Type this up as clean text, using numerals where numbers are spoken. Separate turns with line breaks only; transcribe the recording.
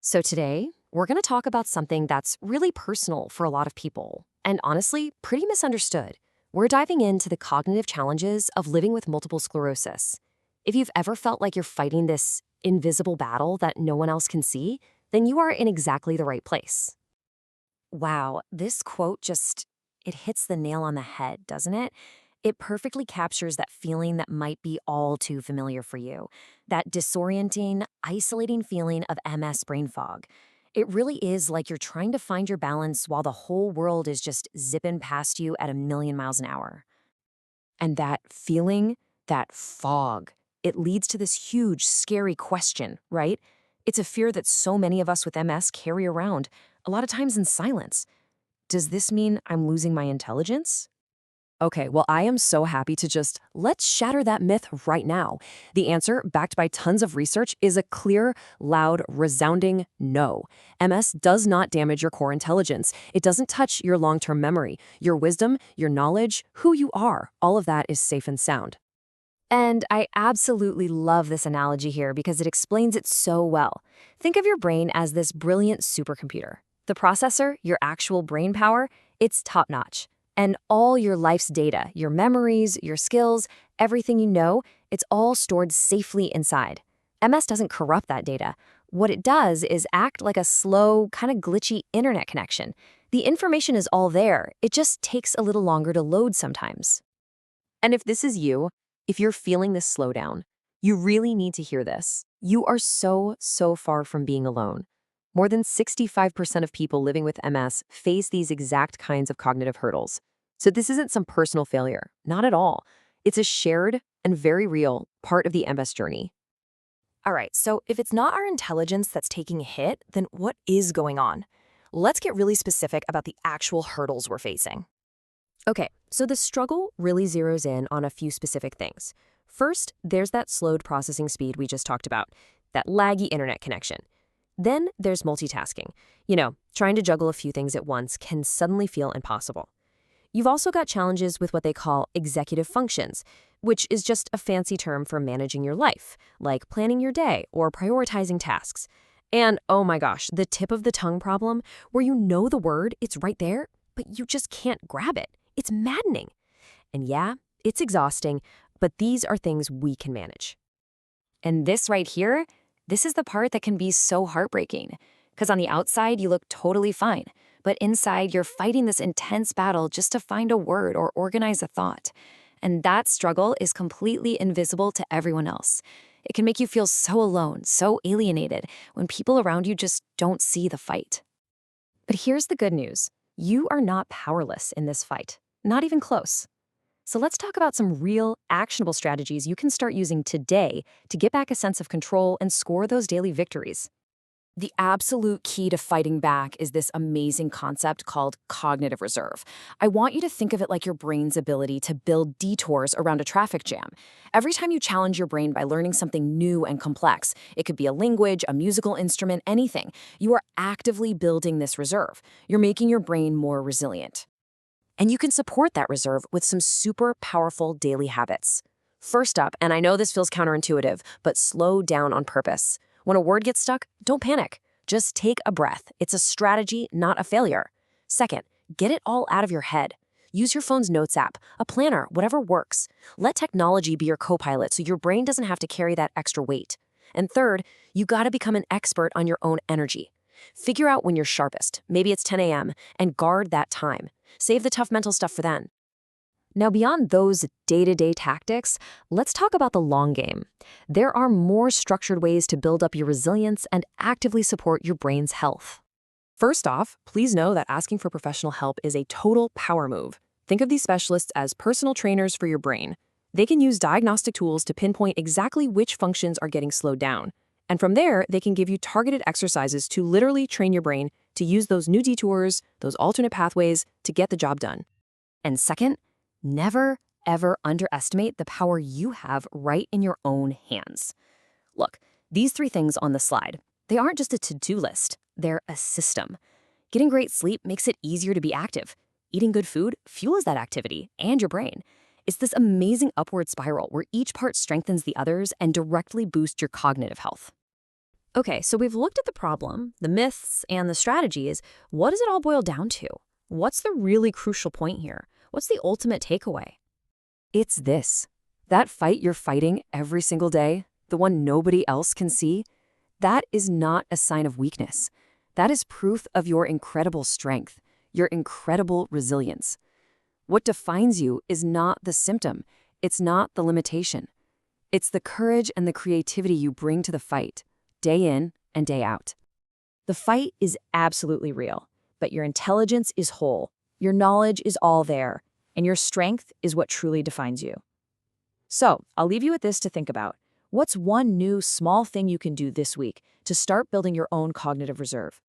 So today, we're going to talk about something that's really personal for a lot of people, and honestly, pretty misunderstood. We're diving into the cognitive challenges of living with multiple sclerosis. If you've ever felt like you're fighting this invisible battle that no one else can see, then you are in exactly the right place. Wow, this quote it hits the nail on the head, doesn't it? It perfectly captures that feeling that might be all too familiar for you. That disorienting, isolating feeling of MS brain fog. It really is like you're trying to find your balance while the whole world is just zipping past you at a million miles an hour. And that feeling, that fog, it leads to this huge, scary question, right? It's a fear that so many of us with MS carry around, a lot of times in silence. Does this mean I'm losing my intelligence? Okay, well, I am so happy to let's shatter that myth right now. The answer, backed by tons of research, is a clear, loud, resounding no. MS does not damage your core intelligence. It doesn't touch your long-term memory, your wisdom, your knowledge, who you are. All of that is safe and sound. And I absolutely love this analogy here because it explains it so well. Think of your brain as this brilliant supercomputer. The processor, your actual brain power, it's top-notch. And all your life's data, your memories, your skills, everything you know, it's all stored safely inside. MS doesn't corrupt that data. What it does is act like a slow, kind of glitchy internet connection. The information is all there, it just takes a little longer to load sometimes. And if this is you, if you're feeling this slowdown, you really need to hear this. You are so far from being alone. More than 65% of people living with MS face these exact kinds of cognitive hurdles. So this isn't some personal failure, not at all. It's a shared and very real part of the MS journey.
All right, so if it's not our intelligence that's taking a hit, then what is going on? Let's get really specific about the actual hurdles we're facing.
Okay, so the struggle really zeroes in on a few specific things. First, there's that slowed processing speed we just talked about, that laggy internet connection. Then there's multitasking. Trying to juggle a few things at once can suddenly feel impossible. You've also got challenges with what they call executive functions, which is just a fancy term for managing your life, like planning your day or prioritizing tasks. And oh my gosh, the tip of the tongue problem, where you know the word, it's right there, but you just can't grab it. It's maddening. And yeah, it's exhausting, but these are things we can manage. And this right here, this is the part that can be so heartbreaking. Because on the outside, you look totally fine. But inside, you're fighting this intense battle just to find a word or organize a thought. And that struggle is completely invisible to everyone else. It can make you feel so alone, so alienated, when people around you just don't see the fight. But here's the good news. You are not powerless in this fight. Not even close. So let's talk about some real, actionable strategies you can start using today to get back a sense of control and score those daily victories. The absolute key to fighting back is this amazing concept called cognitive reserve. I want you to think of it like your brain's ability to build detours around a traffic jam. Every time you challenge your brain by learning something new and complex, it could be a language, a musical instrument, anything, you are actively building this reserve. You're making your brain more resilient. And you can support that reserve with some super powerful daily habits. First up, and I know this feels counterintuitive, but slow down on purpose. When a word gets stuck, don't panic. Just take a breath. It's a strategy, not a failure. Second, get it all out of your head. Use your phone's notes app, a planner, whatever works. Let technology be your co-pilot so your brain doesn't have to carry that extra weight. And third, you gotta become an expert on your own energy. Figure out when you're sharpest, maybe it's 10 a.m., and guard that time. Save the tough mental stuff for then. Now, beyond those day-to-day tactics, let's talk about the long game. There are more structured ways to build up your resilience and actively support your brain's health. First off, please know that asking for professional help is a total power move. Think of these specialists as personal trainers for your brain. They can use diagnostic tools to pinpoint exactly which functions are getting slowed down. And from there, they can give you targeted exercises to literally train your brain to use those new detours, those alternate pathways to get the job done. And second, never, ever underestimate the power you have right in your own hands. Look, these 3 things on the slide, they aren't just a to-do list, they're a system. Getting great sleep makes it easier to be active. Eating good food fuels that activity and your brain. It's this amazing upward spiral where each part strengthens the others and directly boosts your cognitive health.
Okay, so we've looked at the problem, the myths, and the strategies. What does it all boil down to? What's the really crucial point here? What's the ultimate takeaway?
It's this. That fight you're fighting every single day, the one nobody else can see, that is not a sign of weakness. That is proof of your incredible strength, your incredible resilience. What defines you is not the symptom. It's not the limitation. It's the courage and the creativity you bring to the fight, day in and day out.
The fight is absolutely real, but your intelligence is whole, your knowledge is all there, and your strength is what truly defines you. So, I'll leave you with this to think about. What's one new small thing you can do this week to start building your own cognitive reserve?